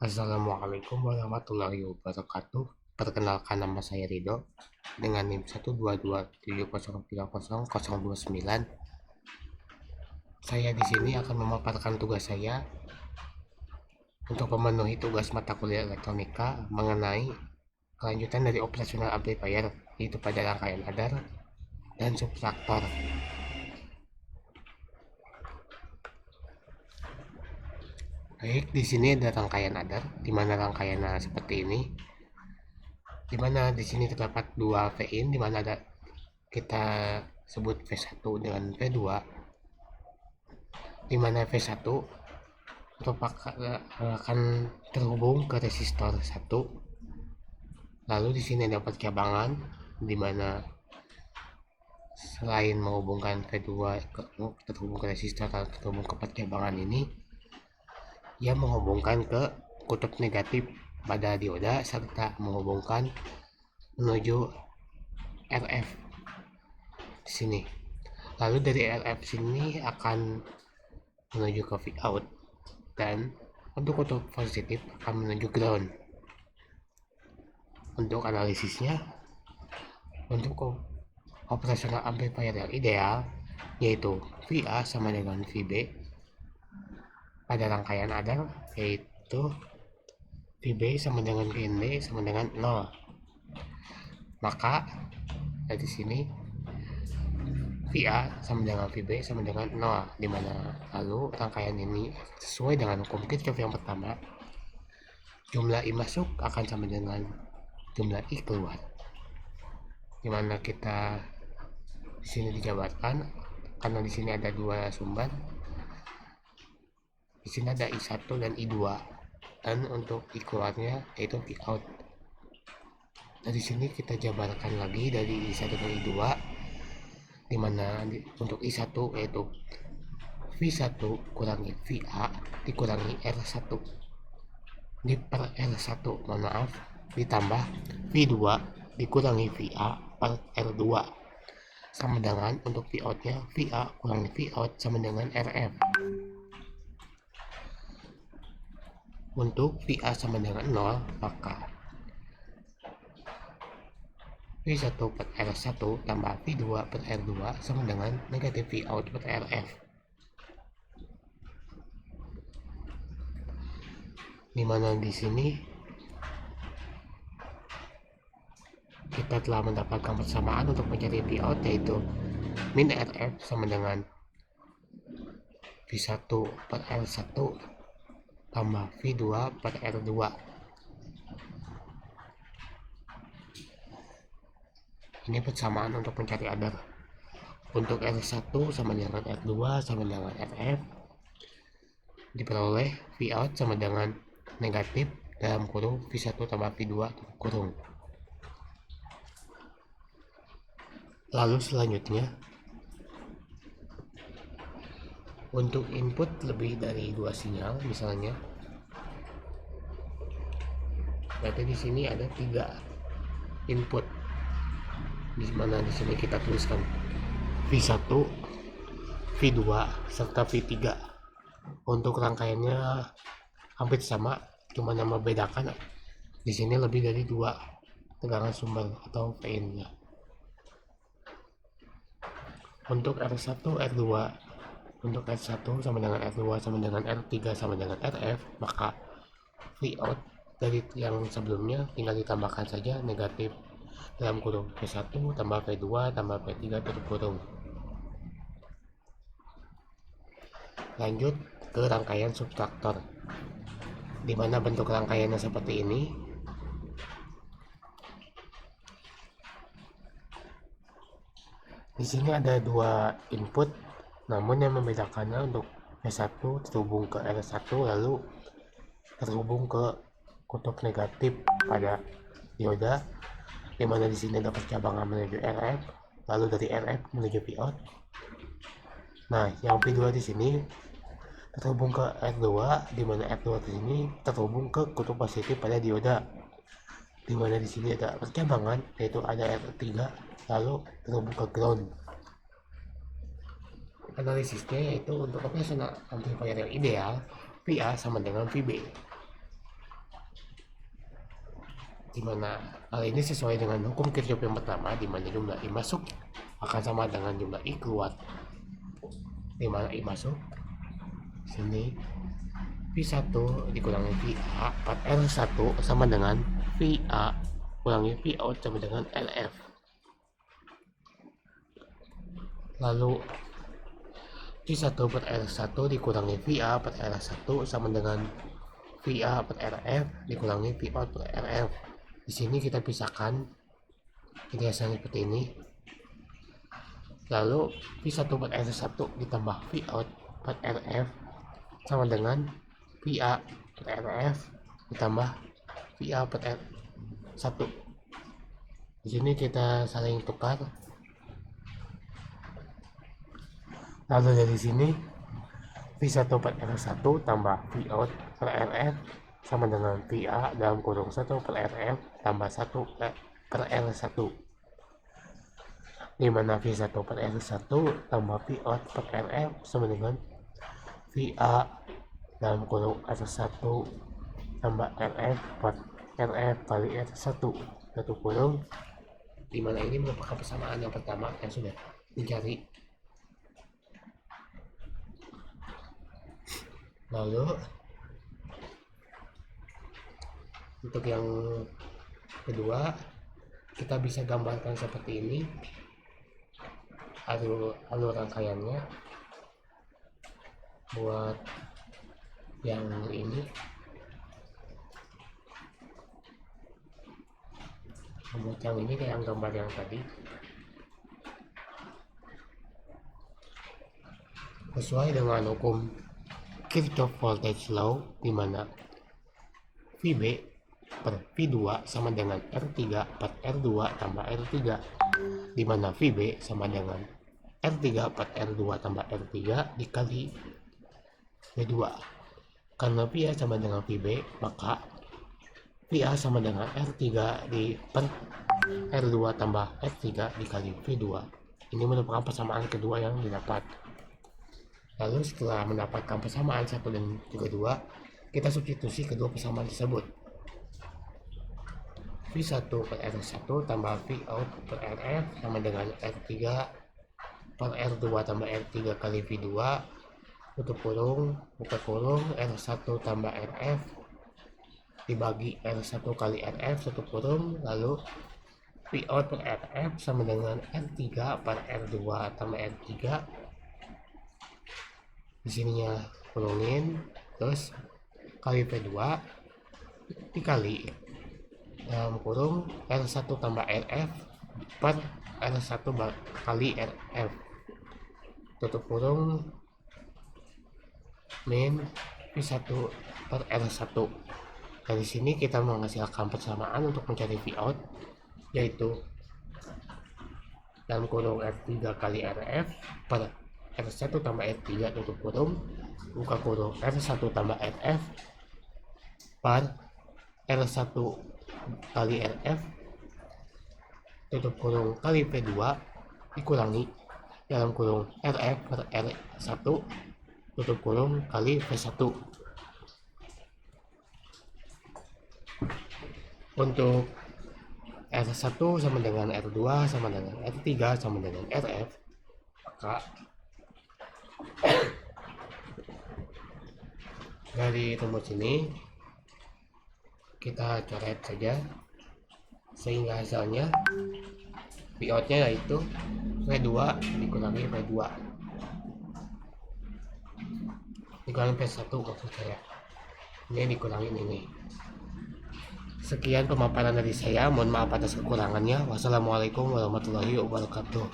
Assalamualaikum warahmatullahi wabarakatuh. Perkenalkan, nama saya Rido dengan NIM 12270303029. Saya di sini akan memaparkan tugas saya untuk memenuhi tugas mata kuliah elektronika mengenai kelanjutan dari operasional amplifier, yaitu pada rangkaian adar dan subtraktor. Baik, di sini ada rangkaian adar, di mana rangkaiannya seperti ini, di mana di sini terdapat dua V-in, di mana ada kita sebut V1 dengan V2, di mana V1 merupakan akan terhubung ke resistor 1. Lalu di sini dapat cabangan di mana selain menghubungkan V2 terhubung ke resistor atau terhubung ke cabangan ini, ia menghubungkan ke kutub negatif pada dioda serta menghubungkan menuju RF di sini. Lalu dari RF sini akan menuju ke V out, dan untuk kutub positif akan menuju ground. Untuk analisisnya, untuk operasional amplifier yang ideal yaitu VA sama dengan VB pada rangkaian adar, yaitu VB sama dengan VNB sama dengan 0. Maka dari sini VA sama dengan VB sama dengan 0, dimana lalu rangkaian ini sesuai dengan hukum Kirchhoff yang pertama, jumlah I masuk akan sama dengan jumlah I keluar, dimana kita di sini dijabarkan karena di sini ada dua sumber. Di sini ada I1 dan I2, dan untuk I keluarnya yaitu V out. Dari sini kita jabarkan lagi dari I1 dan I2, dimana untuk I1 yaitu V1 kurangi VA dikurangi R1 di per R1, mohon maaf, ditambah V2 dikurangi VA per R2 sama dengan untuk V outnya VA kurangi V out sama dengan RF. Untuk VA sama dengan 0, maka V1 per R1 tambah V2 per R2 sama dengan negatif V out per RF. Dimana di sini kita telah mendapatkan persamaan untuk mencari V out, yaitu min RF sama dengan V1 per R1 tambah V2 per R2. Ini persamaan untuk mencari adar. Untuk R1 sama dengan R2 sama dengan RF diperoleh V out sama dengan negatif dalam kurung V1 tambah V2 kurung. Lalu selanjutnya, untuk input lebih dari dua sinyal, misalnya, berarti di sini ada 3 input, di mana di sini kita tuliskan V1, V2 serta V3. Untuk rangkaiannya hampir sama, cuma yang membedakan di sini lebih dari 2 tegangan sumber atau VN-nya. Untuk R1, R2, untuk R1 sama dengan R2 sama dengan R3 sama dengan RF, maka V out dari yang sebelumnya tinggal ditambahkan saja negatif dalam kurung V1 tambah V2 tambah V3 tutup kurung. Lanjut ke rangkaian subtraktor, di mana bentuk rangkaiannya seperti ini. Di sini ada 2 input, namun yang membedakannya untuk V1 terhubung ke R1 lalu terhubung ke kutub negatif pada dioda, di mana di sini dapat cabangan menuju RF, lalu dari RF menuju V out. Nah, yang V2 di sini terhubung ke R2, di mana R2 di sini terhubung ke kutub positif pada dioda, di mana di sini ada percabangan yaitu ada R3 lalu terhubung ke ground. Analisisnya yaitu untuk operasional amplifier yang ideal, VA sama dengan VB. di mana hal ini sesuai dengan hukum Kirchhoff yang pertama, di mana jumlah I masuk akan sama dengan jumlah I keluar, di mana I masuk sini V1 dikurangi VA per R1 sama dengan VA kurangi V out sama dengan LF. Lalu V1 per R1 dikurangi VA per R1 sama dengan VA per RF dikurangi V out per RF. Di sini kita pisahkan hiasan seperti ini. Lalu V1 per R1 ditambah V out per RF sama dengan VA per RF ditambah VA per R1. Di sini kita saling tukar. Lalu dari sini V1 per R1 tambah V out per RF sama dengan VA dalam kurung 1 per RF tambah 1 per R1, di mana V1 per R1 tambah V out per RF sama dengan VA dalam kurung R1 tambah RF per RF kali R1 satu kurung, di mana ini merupakan persamaan yang pertama yang sudah dicari. Lalu untuk yang kedua kita bisa gambarkan seperti ini alur rangkaiannya. Buat yang ini membuat yang ini kayak gambar yang tadi, sesuai dengan hukum Kirchhoff voltage law, di mana VB per V2 sama dengan R3 per R2 tambah R3, di mana VB sama dengan R3 per R2 tambah R3 dikali V2. Karena VA sama dengan VB, maka VA sama dengan R3 di per R2 tambah R3 dikali V2. Ini merupakan persamaan kedua yang didapat. Lalu setelah mendapatkan persamaan 1 dan juga 2, kita substitusi kedua persamaan tersebut. V1 per R1 tambah V out per RF sama dengan R3 per R2 tambah R3 kali V2 tutup kurung, buka kurung, R1 tambah RF dibagi R1 kali RF tutup kurung, lalu V out per RF sama dengan R3 per R2 tambah R3, di sininya kurungin, terus kali V2 dikali dalam kurung R1 tambah RF per R1 kali RF tutup kurung min V1 per R1. Dari sini kita menghasilkan persamaan untuk mencari V out, yaitu dalam kurung R3 kali RF per R1 tambah R3 tutup kurung, buka kurung R1 tambah RF per R1 kali RF tutup kurung kali V2 dikurangi dalam kurung RF per R1 tutup kurung kali V1. Untuk R1 sama dengan R2 sama dengan R3 sama dengan RF, maka dari rumus ini kita coret saja sehingga hasilnya V out nya yaitu V2 dikurangi V2 dikurangi V1 maksud saya, ini dikurangin ini. Sekian pemaparan dari saya, mohon maaf atas kekurangannya. Wassalamualaikum warahmatullahi wabarakatuh.